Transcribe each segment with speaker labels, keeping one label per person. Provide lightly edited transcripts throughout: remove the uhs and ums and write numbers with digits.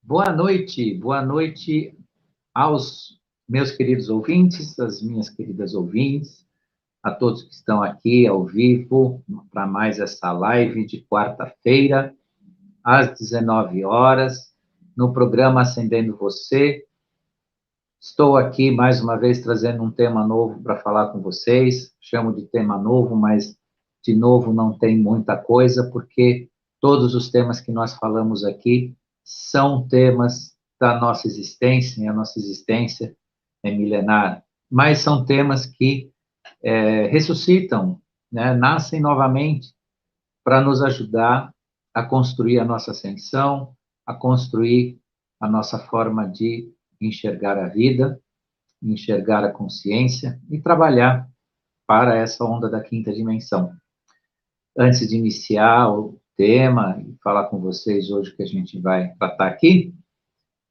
Speaker 1: Boa noite aos meus queridos ouvintes, às minhas queridas ouvintes, a todos que estão aqui ao vivo para mais essa live de quarta-feira, às 19 horas, no programa Acendendo Você. Estou aqui mais uma vez trazendo um tema novo para falar com vocês. Chamo de tema novo, mas de novo não tem muita coisa, porque todos os temas que nós falamos aqui são temas da nossa existência, e a nossa existência é milenar, mas são temas que ressuscitam, né, nascem novamente para nos ajudar a construir a nossa ascensão, a construir a nossa forma de enxergar a vida, enxergar a consciência e trabalhar para essa onda da quinta dimensão. Antes de iniciar o tema e falar com vocês hoje o que a gente vai tratar aqui,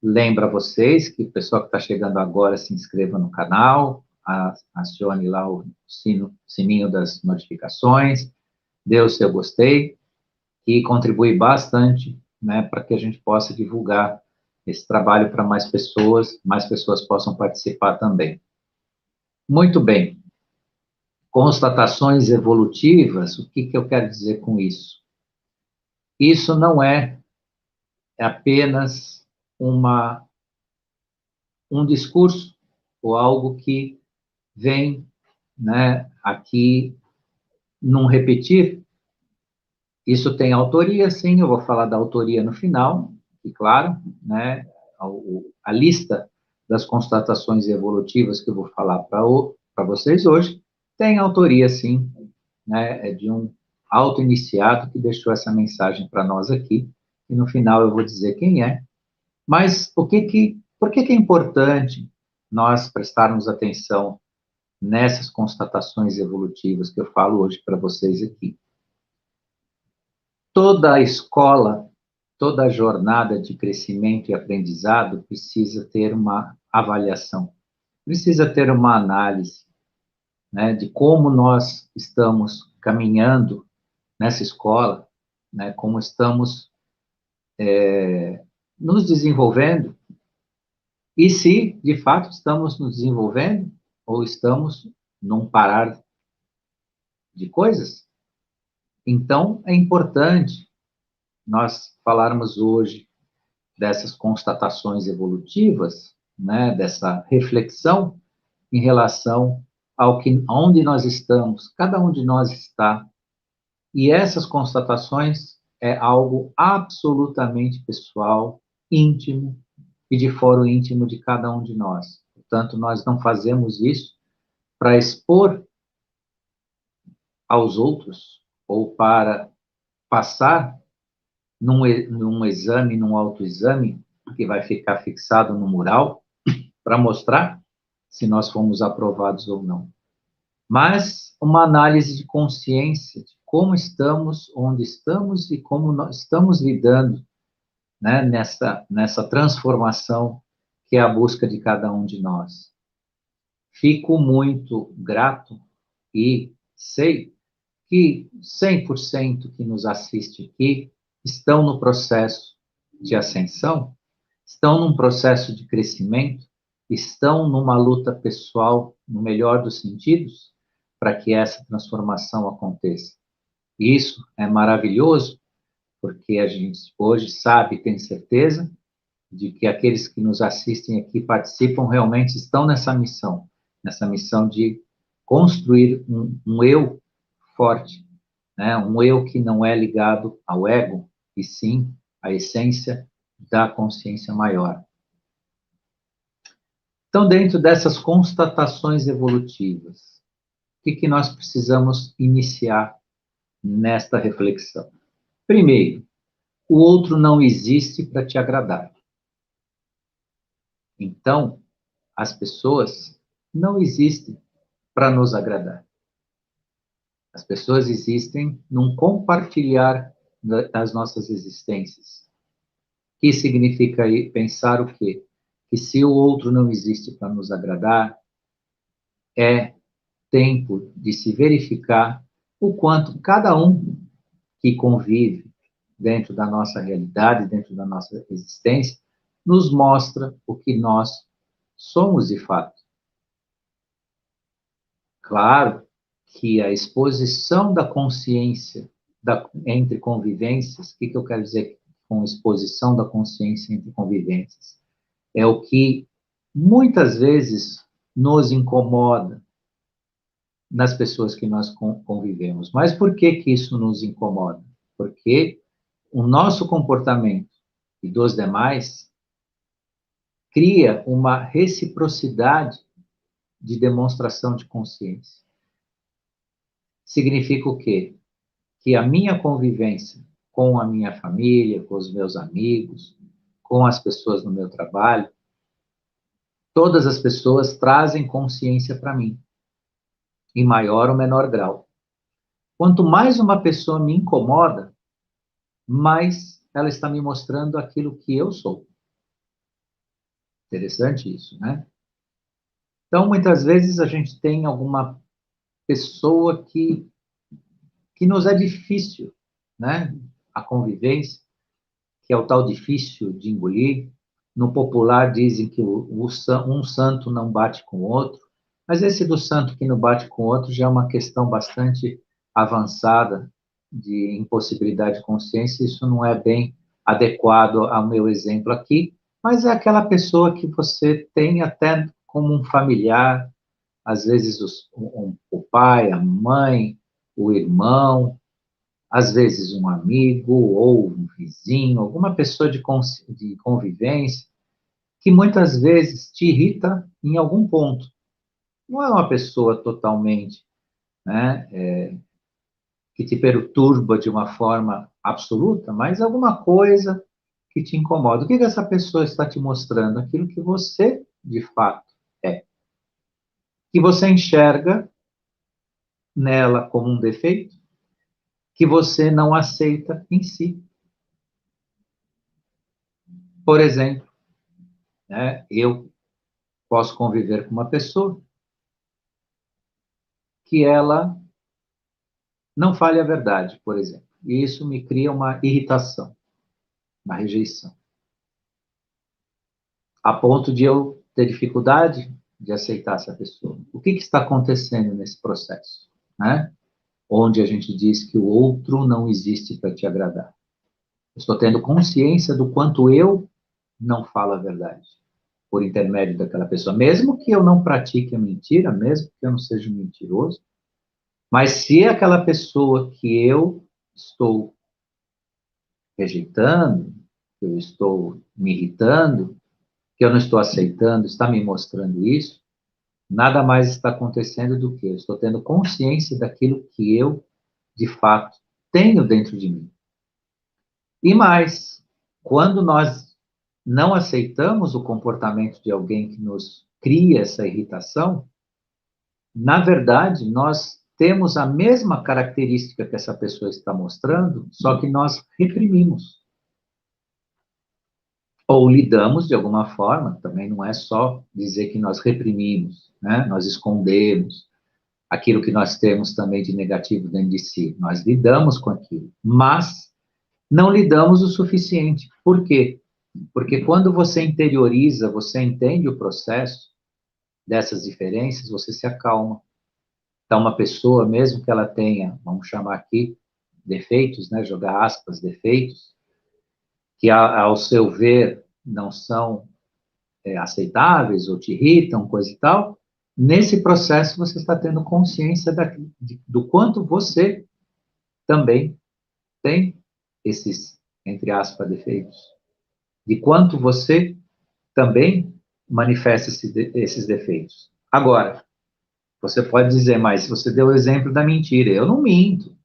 Speaker 1: lembra vocês que o pessoal que está chegando agora se inscreva no canal, acione lá o sininho das notificações, dê o seu gostei, que contribui bastante, né, para que a gente possa divulgar esse trabalho para mais pessoas possam participar também. Muito bem. Constatações evolutivas, o que eu quero dizer com isso? Isso não é apenas um discurso ou algo que vem, né, aqui num repetir. Isso tem autoria, sim, eu vou falar da autoria no final, e claro, né, a lista das constatações evolutivas que eu vou falar para vocês hoje, tem autoria, sim, né, é de um auto-iniciado que deixou essa mensagem para nós aqui, e no final eu vou dizer quem é. Mas por que é importante nós prestarmos atenção nessas constatações evolutivas que eu falo hoje para vocês aqui? Toda a escola, toda a jornada de crescimento e aprendizado precisa ter uma avaliação, precisa ter uma análise, né, de como nós estamos caminhando nessa escola, né, como estamos nos desenvolvendo, e se, de fato, estamos nos desenvolvendo ou estamos num parar de coisas. Então, é importante nós falarmos hoje dessas constatações evolutivas, né, dessa reflexão em relação aonde nós estamos, cada um de nós está. E essas constatações é algo absolutamente pessoal, íntimo e de foro íntimo de cada um de nós. Portanto, nós não fazemos isso para expor aos outros ou para passar num exame, num autoexame, que vai ficar fixado no mural, para mostrar se nós fomos aprovados ou não. Mas uma análise de consciência, de como estamos, onde estamos e como nós estamos lidando, né, nessa transformação que é a busca de cada um de nós. Fico muito grato e sei que 100% que nos assiste aqui estão no processo de ascensão, estão num processo de crescimento, estão numa luta pessoal, no melhor dos sentidos, para que essa transformação aconteça. Isso é maravilhoso, porque a gente hoje sabe, tem certeza, de que aqueles que nos assistem aqui, participam, realmente estão nessa missão de construir um eu forte, né? Um eu que não é ligado ao ego, e sim à essência da consciência maior. Então, dentro dessas constatações evolutivas, o que nós precisamos iniciar nesta reflexão? Primeiro, o outro não existe para te agradar. Então, as pessoas não existem para nos agradar. As pessoas existem num compartilhar das nossas existências. Que significa pensar o quê? Que se o outro não existe para nos agradar, é tempo de se verificar o quanto cada um que convive dentro da nossa realidade, dentro da nossa existência, nos mostra o que nós somos de fato. Claro que a exposição da consciência entre convivências, o que eu quero dizer com exposição da consciência entre convivências? É o que muitas vezes nos incomoda nas pessoas que nós convivemos. Mas por que que isso nos incomoda? Porque o nosso comportamento e dos demais cria uma reciprocidade de demonstração de consciência. Significa o quê? Que a minha convivência com a minha família, com os meus amigos, com as pessoas no meu trabalho, todas as pessoas trazem consciência para mim, em maior ou menor grau. Quanto mais uma pessoa me incomoda, mais ela está me mostrando aquilo que eu sou. Interessante isso, né? Então, muitas vezes a gente tem alguma pessoa que nos é difícil, né? A convivência, que é o tal difícil de engolir. No popular dizem que um santo não bate com o outro, mas esse do santo que não bate com o outro já é uma questão bastante avançada de impossibilidade de consciência, isso não é bem adequado ao meu exemplo aqui, mas é aquela pessoa que você tem até como um familiar, às vezes o pai, a mãe, o irmão, às vezes um amigo ou um vizinho, alguma pessoa de convivência, que muitas vezes te irrita em algum ponto. Não é uma pessoa totalmente, né, que te perturba de uma forma absoluta, mas alguma coisa que te incomoda. O que que essa pessoa está te mostrando? Aquilo que você, de fato, é. Que você enxerga nela como um defeito, que você não aceita em si. Por exemplo, né, eu posso conviver com uma pessoa que ela não fale a verdade, por exemplo. E isso me cria uma irritação, uma rejeição. A ponto de eu ter dificuldade de aceitar essa pessoa. O que está acontecendo nesse processo? Né? Onde a gente diz que o outro não existe para te agradar. Eu estou tendo consciência do quanto eu não falo a verdade por intermédio daquela pessoa, mesmo que eu não pratique a mentira, mesmo que eu não seja um mentiroso, mas se aquela pessoa que eu estou rejeitando, que eu estou me irritando, que eu não estou aceitando, está me mostrando isso, nada mais está acontecendo do que eu estou tendo consciência daquilo que eu, de fato, tenho dentro de mim. E mais, quando nós não aceitamos o comportamento de alguém que nos cria essa irritação, na verdade, nós temos a mesma característica que essa pessoa está mostrando, só que nós reprimimos. Ou lidamos de alguma forma, também não é só dizer que nós reprimimos, né? Nós escondemos aquilo que nós temos também de negativo dentro de si. Nós lidamos com aquilo, mas não lidamos o suficiente. Por quê? Porque quando você interioriza, você entende o processo dessas diferenças, você se acalma. Então, uma pessoa, mesmo que ela tenha, vamos chamar aqui, defeitos, né? Jogar aspas, defeitos, que ao seu ver não são aceitáveis ou te irritam, coisa e tal, nesse processo você está tendo consciência do quanto você também tem esses, entre aspas, defeitos. De quanto você também manifesta esses defeitos. Agora, você pode dizer, mas você deu o exemplo da mentira. Eu não minto.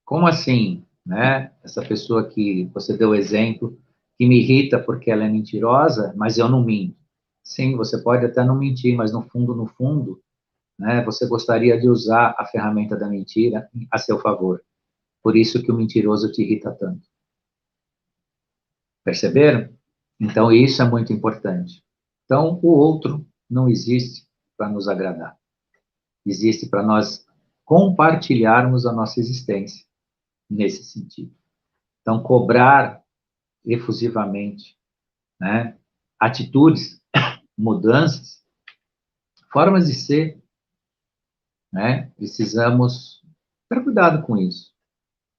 Speaker 1: Como assim? Né? Essa pessoa que você deu o exemplo, que me irrita porque ela é mentirosa, mas eu não minto. Sim, você pode até não mentir, mas no fundo, né, você gostaria de usar a ferramenta da mentira a seu favor. Por isso que o mentiroso te irrita tanto. Perceberam? Então, isso é muito importante. Então, o outro não existe para nos agradar. Existe para nós compartilharmos a nossa existência nesse sentido. Então, cobrar efusivamente, né? Atitudes, mudanças, formas de ser, né? Precisamos ter cuidado com isso,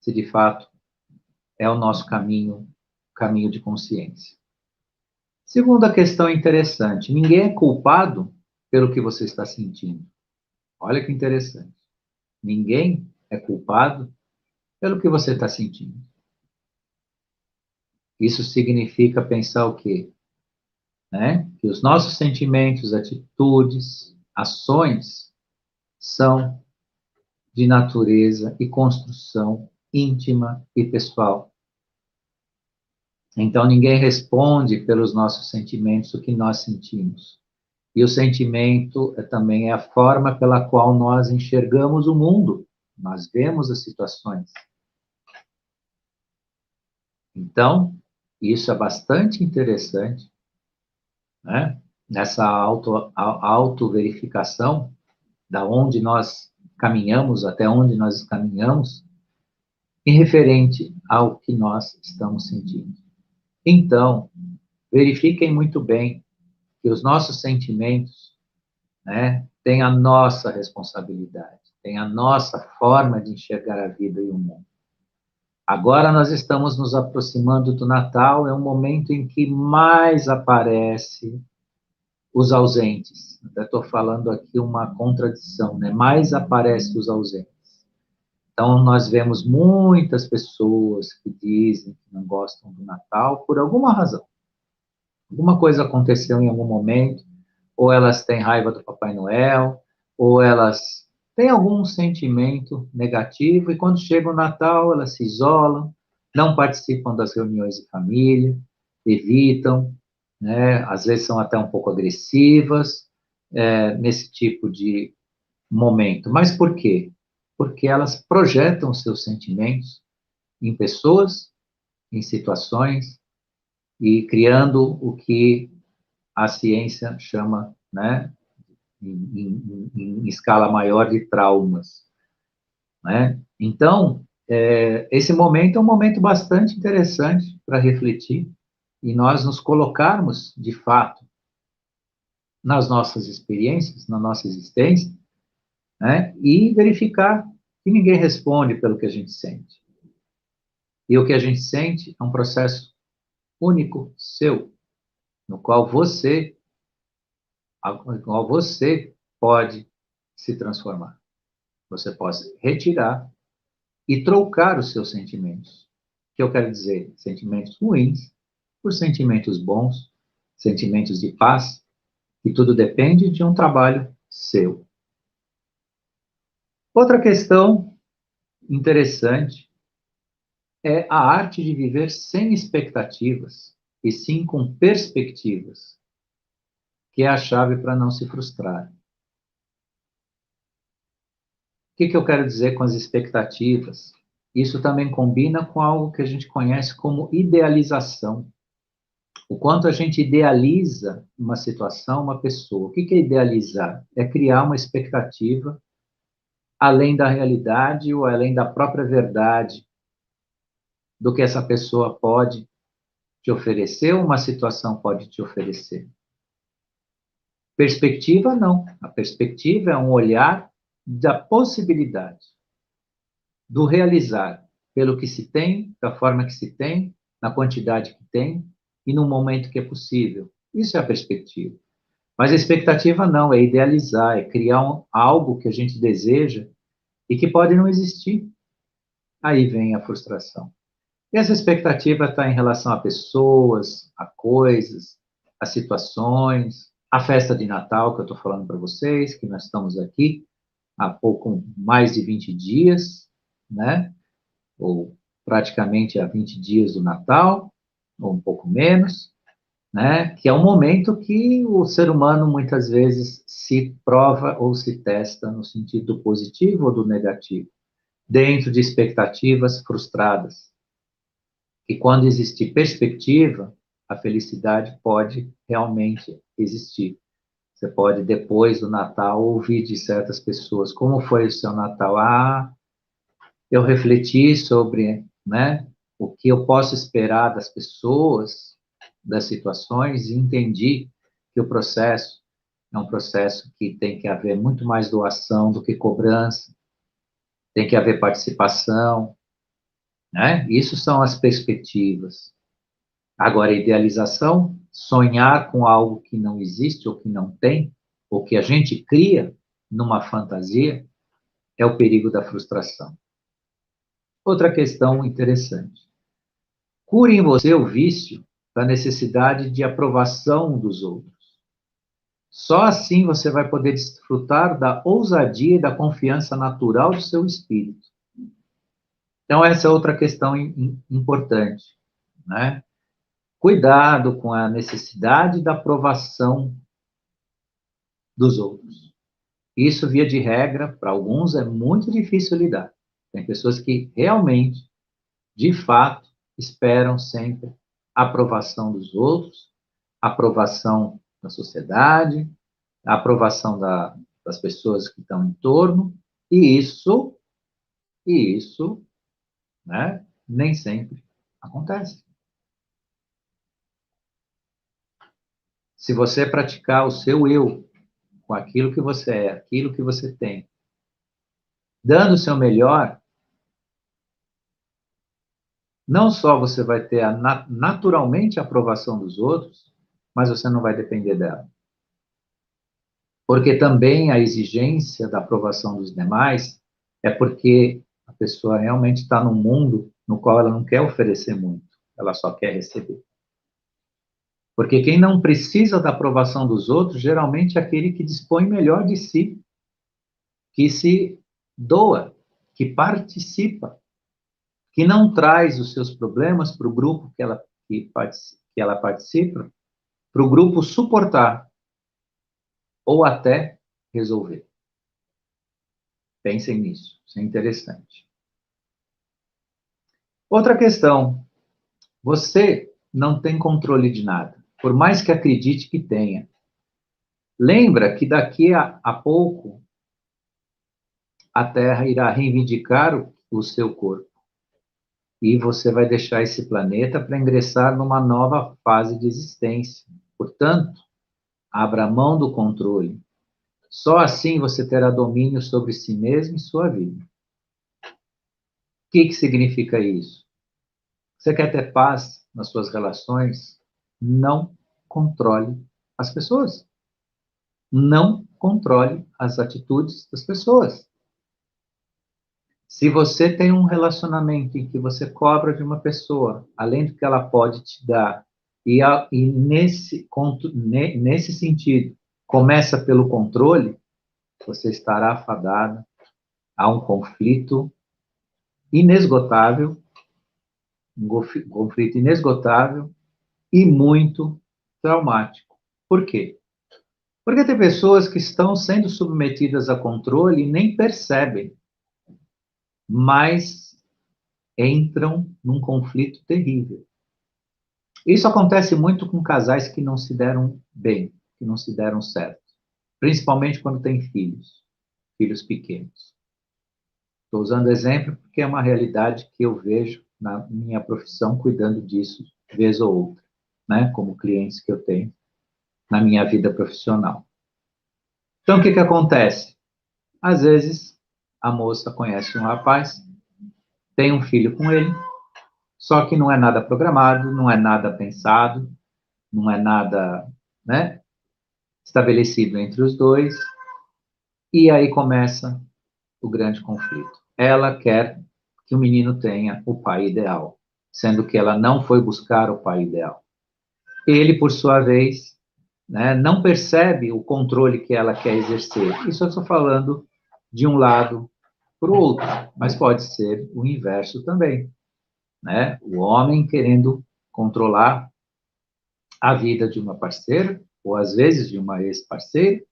Speaker 1: se de fato é o nosso caminho de consciência. Segunda questão interessante, ninguém é culpado pelo que você está sentindo. Olha que interessante. Ninguém é culpado pelo que você está sentindo. Isso significa pensar o quê? Né? Que os nossos sentimentos, atitudes, ações são de natureza e construção íntima e pessoal. Então, ninguém responde pelos nossos sentimentos o que nós sentimos. E o sentimento também é a forma pela qual nós enxergamos o mundo, nós vemos as situações. Então, isso é bastante interessante, né? Nessa autoverificação, da onde nós caminhamos, até onde nós caminhamos, em referente ao que nós estamos sentindo. Então, verifiquem muito bem que os nossos sentimentos, né, têm a nossa responsabilidade, têm a nossa forma de enxergar a vida e o mundo. Agora nós estamos nos aproximando do Natal, é um momento em que mais aparece os ausentes. Estou falando aqui uma contradição, né? Mais aparece os ausentes. Então, nós vemos muitas pessoas que dizem que não gostam do Natal por alguma razão. Alguma coisa aconteceu em algum momento, ou elas têm raiva do Papai Noel, ou elas têm algum sentimento negativo, e quando chega o Natal, elas se isolam, não participam das reuniões de família, evitam, né? Às vezes são até um pouco agressivas, nesse tipo de momento. Mas por quê? Porque elas projetam seus sentimentos em pessoas, em situações, e criando o que a ciência chama, né, em escala maior de traumas, né? Então, esse momento é um momento bastante interessante para refletir e nós nos colocarmos, de fato, nas nossas experiências, na nossa existência, né, e verificar que ninguém responde pelo que a gente sente. E o que a gente sente é um processo único seu, no qual você pode se transformar. Você pode retirar e trocar os seus sentimentos. O que eu quero dizer? Sentimentos ruins por sentimentos bons, sentimentos de paz, e tudo depende de um trabalho seu. Outra questão interessante é a arte de viver sem expectativas, e sim com perspectivas, que é a chave para não se frustrar. O que eu quero dizer com as expectativas? Isso também combina com algo que a gente conhece como idealização. O quanto a gente idealiza uma situação, uma pessoa. O que é idealizar? É criar uma expectativa além da realidade ou além da própria verdade do que essa pessoa pode te oferecer ou uma situação pode te oferecer. Perspectiva, não. A perspectiva é um olhar da possibilidade, do realizar, pelo que se tem, da forma que se tem, na quantidade que tem e no momento que é possível. Isso é a perspectiva. Mas a expectativa não, é idealizar, é criar algo que a gente deseja e que pode não existir. Aí vem a frustração. E essa expectativa está em relação a pessoas, a coisas, a situações, a festa de Natal que eu estou falando para vocês, que nós estamos aqui há pouco mais de 20 dias, né? Ou praticamente há 20 dias do Natal, ou um pouco menos, né? Que é um momento que o ser humano muitas vezes se prova ou se testa no sentido positivo ou do negativo, dentro de expectativas frustradas. E quando existe perspectiva, a felicidade pode realmente existir. Você pode, depois do Natal, ouvir de certas pessoas, como foi o seu Natal? Ah, eu refleti sobre, né, o que eu posso esperar das pessoas, das situações, e entendi que o processo é um processo que tem que haver muito mais doação do que cobrança, tem que haver participação, né? Isso são as perspectivas. Agora, idealização, sonhar com algo que não existe ou que não tem, ou que a gente cria numa fantasia, é o perigo da frustração. Outra questão interessante. Cure em você o vício da necessidade de aprovação dos outros. Só assim você vai poder desfrutar da ousadia e da confiança natural do seu espírito. Então, essa é outra questão importante, né? Cuidado com a necessidade da aprovação dos outros. Isso, via de regra, para alguns é muito difícil lidar. Tem pessoas que realmente, de fato, esperam sempre a aprovação dos outros, a aprovação da sociedade, a aprovação das pessoas que estão em torno, e isso, né, nem sempre acontece. Se você praticar o seu eu, com aquilo que você é, aquilo que você tem, dando o seu melhor, não só você vai ter naturalmente a aprovação dos outros, mas você não vai depender dela. Porque também a exigência da aprovação dos demais é porque a pessoa realmente está num mundo no qual ela não quer oferecer muito, ela só quer receber. Porque quem não precisa da aprovação dos outros, geralmente é aquele que dispõe melhor de si, que se doa, que participa, que não traz os seus problemas para o grupo que ela participa, para o grupo suportar ou até resolver. Pensem nisso, isso é interessante. Outra questão, você não tem controle de nada, por mais que acredite que tenha. Lembra que daqui a pouco a Terra irá reivindicar o seu corpo. E você vai deixar esse planeta para ingressar numa nova fase de existência. Portanto, abra mão do controle. Só assim você terá domínio sobre si mesmo e sua vida. O que significa isso? Você quer ter paz nas suas relações? Não controle as pessoas. Não controle as atitudes das pessoas. Se você tem um relacionamento em que você cobra de uma pessoa, além do que ela pode te dar, e nesse sentido, começa pelo controle, você estará afadado a um conflito inesgotável, e muito traumático. Por quê? Porque tem pessoas que estão sendo submetidas a controle e nem percebem, mas entram num conflito terrível. Isso acontece muito com casais que não se deram bem, que não se deram certo, principalmente quando tem filhos pequenos. Estou usando exemplo porque é uma realidade que eu vejo na minha profissão, cuidando disso, vez ou outra, né? Como clientes que eu tenho na minha vida profissional. Então, o que acontece? Às vezes, a moça conhece um rapaz, tem um filho com ele, só que não é nada programado, não é nada pensado, não é nada, né, estabelecido entre os dois, e aí começa o grande conflito. Ela quer que o menino tenha o pai ideal, sendo que ela não foi buscar o pai ideal. Ele, por sua vez, né, não percebe o controle que ela quer exercer. Isso eu estou falando de um lado para o outro, mas pode ser o inverso também, né? O homem querendo controlar a vida de uma parceira, ou às vezes de uma ex-parceira,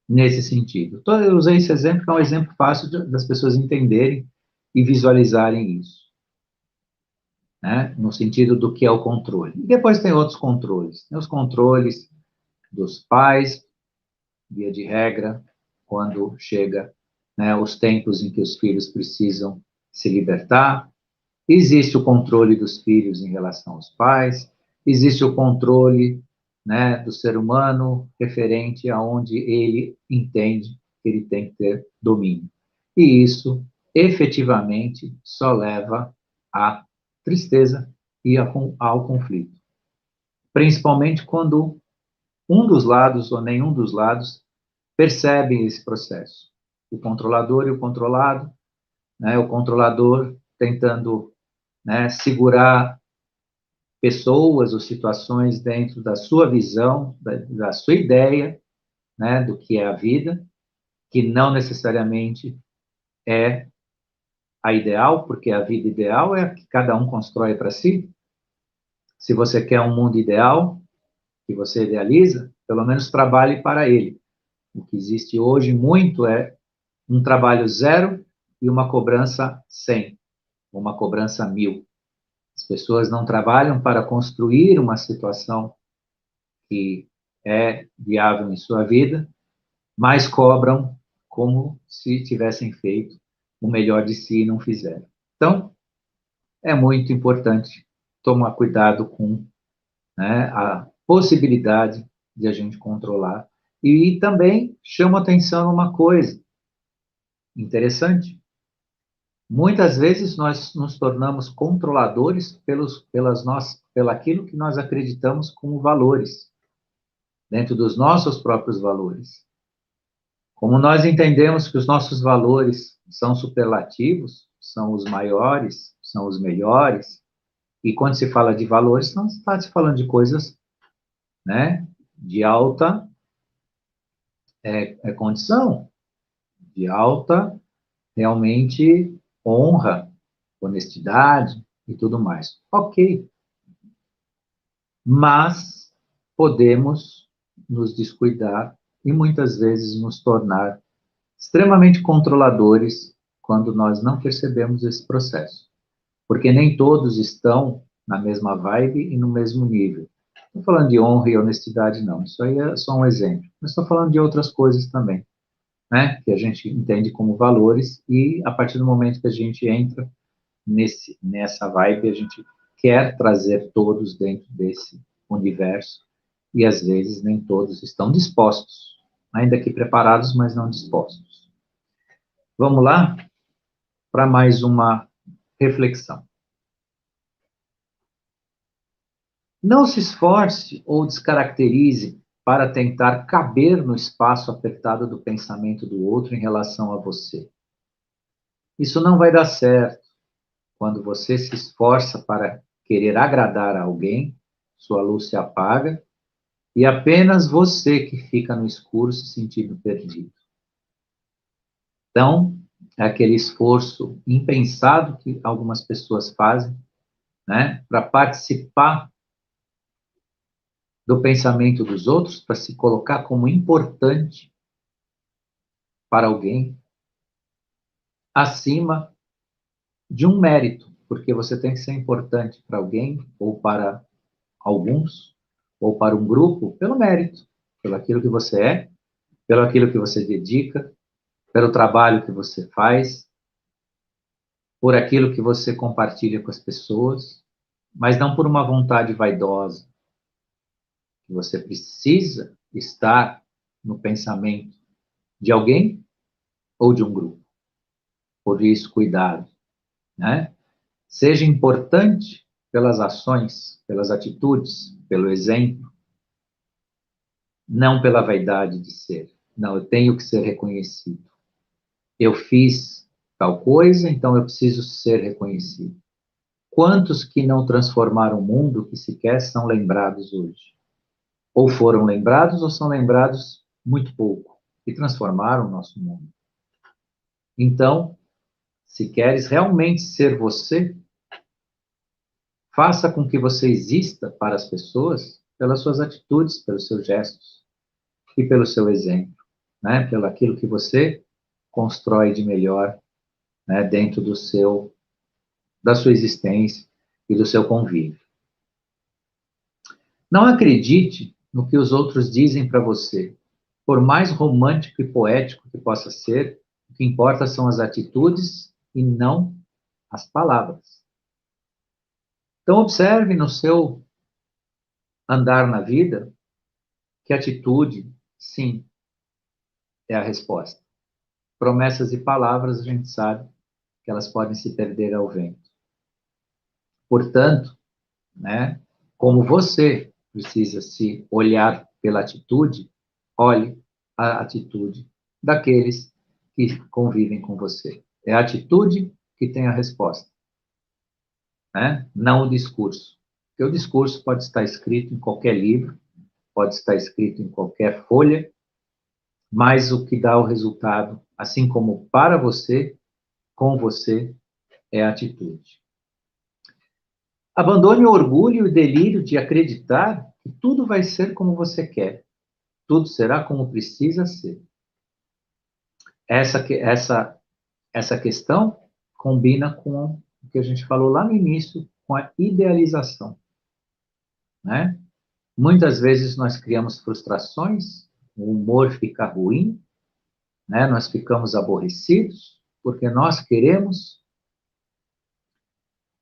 Speaker 1: nesse sentido. Então, eu usei esse exemplo, que é um exemplo fácil das pessoas entenderem e visualizarem isso, né? No sentido do que é o controle. E depois tem outros controles. Tem os controles dos pais, via de regra, quando chega, né, os tempos em que os filhos precisam se libertar, Existe o controle dos filhos em relação aos pais, existe o controle, né, do ser humano referente aonde ele entende que ele tem que ter domínio. E isso, efetivamente, só leva à tristeza e ao conflito. Principalmente quando um dos lados ou nenhum dos lados percebem esse processo. O controlador e o controlado, né, o controlador tentando, né, segurar pessoas ou situações dentro da sua visão, da sua ideia, né, do que é a vida, que não necessariamente é a ideal, porque a vida ideal é a que cada um constrói para si. Se você quer um mundo ideal, que você idealiza, pelo menos trabalhe para ele. O que existe hoje muito é um trabalho zero e uma cobrança 100, uma cobrança 1000. As pessoas não trabalham para construir uma situação que é viável em sua vida, mas cobram como se tivessem feito o melhor de si e não fizeram. Então, é muito importante tomar cuidado com, né, a possibilidade de a gente controlar. E também chama atenção uma coisa interessante. Muitas vezes nós nos tornamos controladores pelaquilo que nós acreditamos como valores, dentro dos nossos próprios valores. Como nós entendemos que os nossos valores são superlativos, são os maiores, são os melhores, e quando se fala de valores, não está se falando de coisas, né, de alta condição, de alta, realmente, honra, honestidade e tudo mais. Ok, mas podemos nos descuidar e muitas vezes nos tornar extremamente controladores quando nós não percebemos esse processo. Porque nem todos estão na mesma vibe e no mesmo nível. Não estou falando de honra e honestidade, não. Isso aí é só um exemplo. Mas estou falando de outras coisas também, né? Que a gente entende como valores e a partir do momento que a gente entra nessa vibe, a gente quer trazer todos dentro desse universo e às vezes nem todos estão dispostos, ainda que preparados, mas não dispostos. Vamos lá para mais uma reflexão. Não se esforce ou descaracterize para tentar caber no espaço apertado do pensamento do outro em relação a você. Isso não vai dar certo. Quando você se esforça para querer agradar a alguém, sua luz se apaga e apenas você que fica no escuro se sentindo perdido. Então, é aquele esforço impensado que algumas pessoas fazem, né, para participar do pensamento dos outros, para se colocar como importante para alguém, acima de um mérito, porque você tem que ser importante para alguém, ou para alguns, ou para um grupo, pelo mérito, pelo aquilo que você é, pelo aquilo que você dedica, pelo trabalho que você faz, por aquilo que você compartilha com as pessoas, mas não por uma vontade vaidosa. Você precisa estar no pensamento de alguém ou de um grupo. Por isso, cuidado, né? Seja importante pelas ações, pelas atitudes, pelo exemplo, não pela vaidade de ser. Não, eu tenho que ser reconhecido. Eu fiz tal coisa, então eu preciso ser reconhecido. Quantos que não transformaram o mundo que sequer são lembrados hoje? Ou foram lembrados ou são lembrados muito pouco, e transformaram o nosso mundo. Então, se queres realmente ser você, faça com que você exista para as pessoas pelas suas atitudes, pelos seus gestos e pelo seu exemplo, né? Pelo aquilo que você constrói de melhor, né? Dentro da sua existência e do seu convívio. Não acredite no que os outros dizem para você. Por mais romântico e poético que possa ser, o que importa são as atitudes e não as palavras. Então, observe no seu andar na vida que atitude, sim, é a resposta. Promessas e palavras, a gente sabe que elas podem se perder ao vento. Portanto, né, como você precisa se olhar pela atitude, olhe a atitude daqueles que convivem com você. É a atitude que tem a resposta, né? Não o discurso. Porque o discurso pode estar escrito em qualquer livro, pode estar escrito em qualquer folha, mas o que dá o resultado, assim como para você, com você, é a atitude. Abandone o orgulho e o delírio de acreditar que tudo vai ser como você quer. Tudo será como precisa ser. Essa questão combina com o que a gente falou lá no início, com a idealização, né? Muitas vezes nós criamos frustrações, o humor fica ruim, né? Nós ficamos aborrecidos, porque nós queremos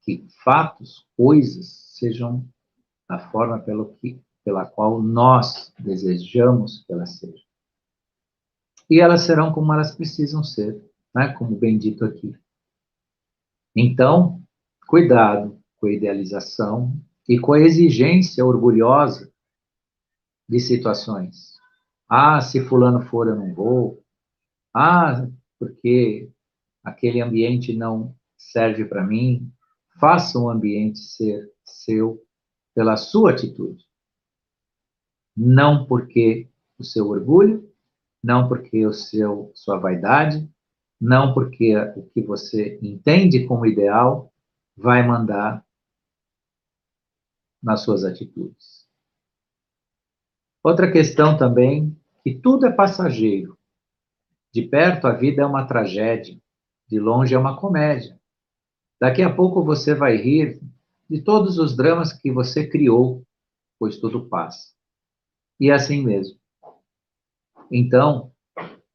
Speaker 1: que fatos, coisas, sejam da forma pela qual nós desejamos que elas sejam. E elas serão como elas precisam ser, né? Como bem dito aqui. Então, cuidado com a idealização e com a exigência orgulhosa de situações. Ah, se fulano for, eu não vou. Ah, porque aquele ambiente não serve para mim. Faça o ambiente ser seu pela sua atitude. Não porque o seu orgulho, não porque sua vaidade, não porque o que você entende como ideal vai mandar nas suas atitudes. Outra questão também, que tudo é passageiro. De perto a vida é uma tragédia, de longe é uma comédia. Daqui a pouco você vai rir de todos os dramas que você criou, pois tudo passa. E é assim mesmo. Então,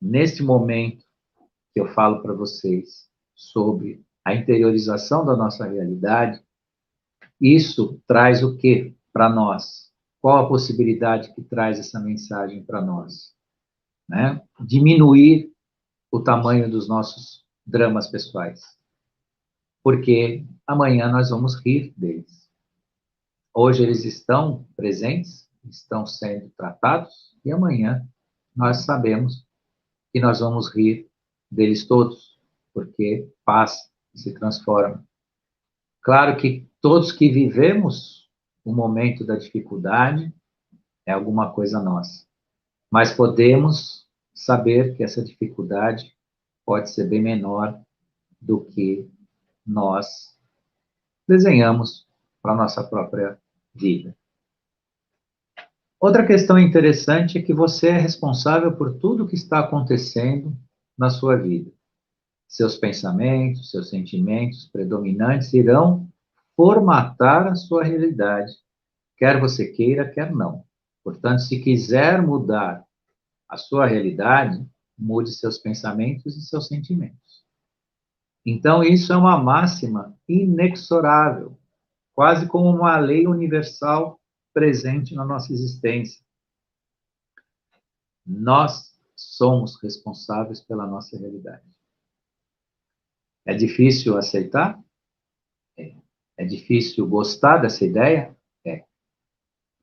Speaker 1: neste momento que eu falo para vocês sobre a interiorização da nossa realidade, isso traz o que para nós? Qual a possibilidade que traz essa mensagem para nós? Né? Diminuir o tamanho dos nossos dramas pessoais, porque amanhã nós vamos rir deles. Hoje eles estão presentes, estão sendo tratados, e amanhã nós sabemos que nós vamos rir deles todos, porque passa, se transforma. Claro que todos que vivemos o momento da dificuldade é alguma coisa nossa, mas podemos saber que essa dificuldade pode ser bem menor do que nós desenhamos para a nossa própria vida. Outra questão interessante é que você é responsável por tudo que está acontecendo na sua vida. Seus pensamentos, seus sentimentos predominantes irão formatar a sua realidade, quer você queira, quer não. Portanto, se quiser mudar a sua realidade, mude seus pensamentos e seus sentimentos. Então, isso é uma máxima inexorável, quase como uma lei universal presente na nossa existência. Nós somos responsáveis pela nossa realidade. É difícil aceitar? É. É difícil gostar dessa ideia? É.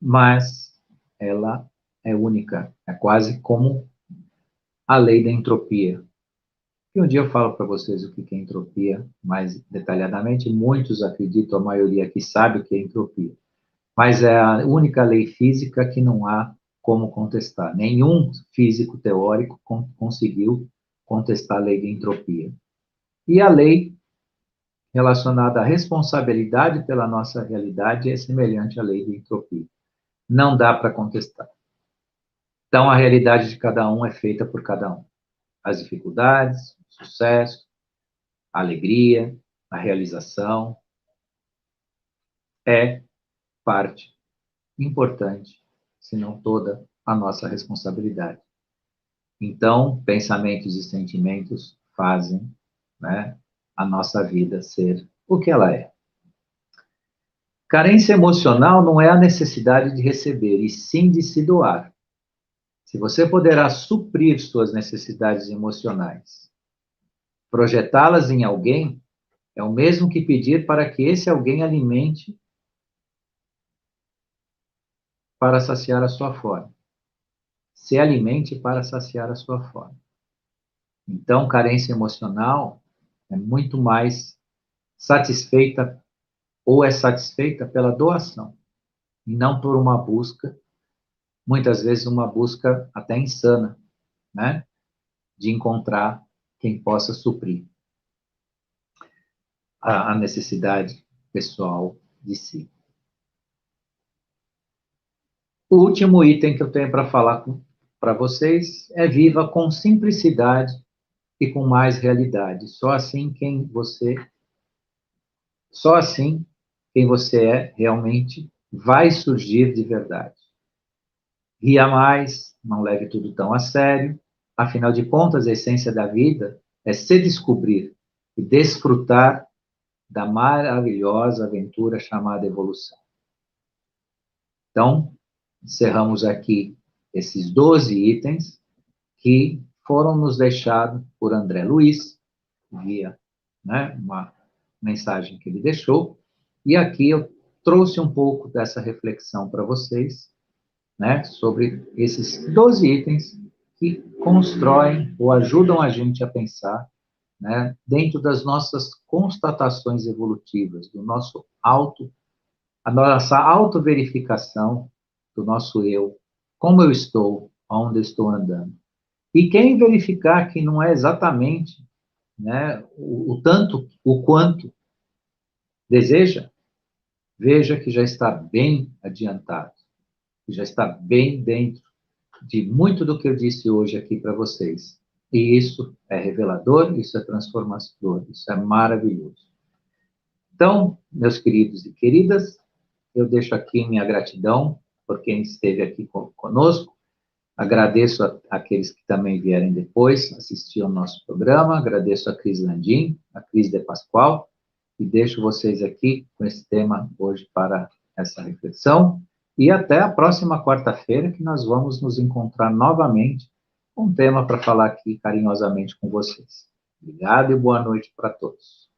Speaker 1: Mas ela é única. É quase como a lei da entropia. E um dia eu falo para vocês o que é entropia mais detalhadamente. Muitos acreditam, a maioria aqui sabe o que é entropia. Mas é a única lei física que não há como contestar. Nenhum físico teórico conseguiu contestar a lei de entropia. E a lei relacionada à responsabilidade pela nossa realidade é semelhante à lei de entropia. Não dá para contestar. Então, a realidade de cada um é feita por cada um. As dificuldades, o sucesso, a alegria, a realização, é parte importante, se não toda, a nossa responsabilidade. Então, pensamentos e sentimentos fazem, né, a nossa vida ser o que ela é. Carência emocional não é a necessidade de receber, e sim de se doar. Se você poderá suprir suas necessidades emocionais, projetá-las em alguém, é o mesmo que pedir para que esse alguém alimente para saciar a sua fome. Se alimente para saciar a sua fome. Então, carência emocional é muito mais satisfeita ou é satisfeita pela doação, e não por uma busca, muitas vezes uma busca até insana, né, de encontrar quem possa suprir a necessidade pessoal de si. O último item que eu tenho para falar para vocês é viva com simplicidade e com mais realidade. Só assim quem você é realmente vai surgir de verdade. Ria mais, não leve tudo tão a sério. Afinal de contas, a essência da vida é se descobrir e desfrutar da maravilhosa aventura chamada evolução. Então, encerramos aqui esses 12 itens que foram nos deixados por André Luiz, via, né, uma mensagem que ele deixou, e aqui eu trouxe um pouco dessa reflexão para vocês, né, sobre esses 12 itens que constroem ou ajudam a gente a pensar, né, dentro das nossas constatações evolutivas, a nossa autoverificação do nosso eu, como eu estou, onde eu estou andando. E quem verificar que não é exatamente, né, o tanto, o quanto deseja, veja que já está bem adiantado, que já está bem dentro de muito do que eu disse hoje aqui para vocês. E isso é revelador, isso é transformador, isso é maravilhoso. Então, meus queridos e queridas, eu deixo aqui minha gratidão por quem esteve aqui conosco. Agradeço àqueles que também vierem depois assistir ao nosso programa. Agradeço a Cris Landim, a Cris de Pascoal, e deixo vocês aqui com esse tema hoje para essa reflexão. E até a próxima quarta-feira, que nós vamos nos encontrar novamente com um tema para falar aqui carinhosamente com vocês. Obrigado e boa noite para todos.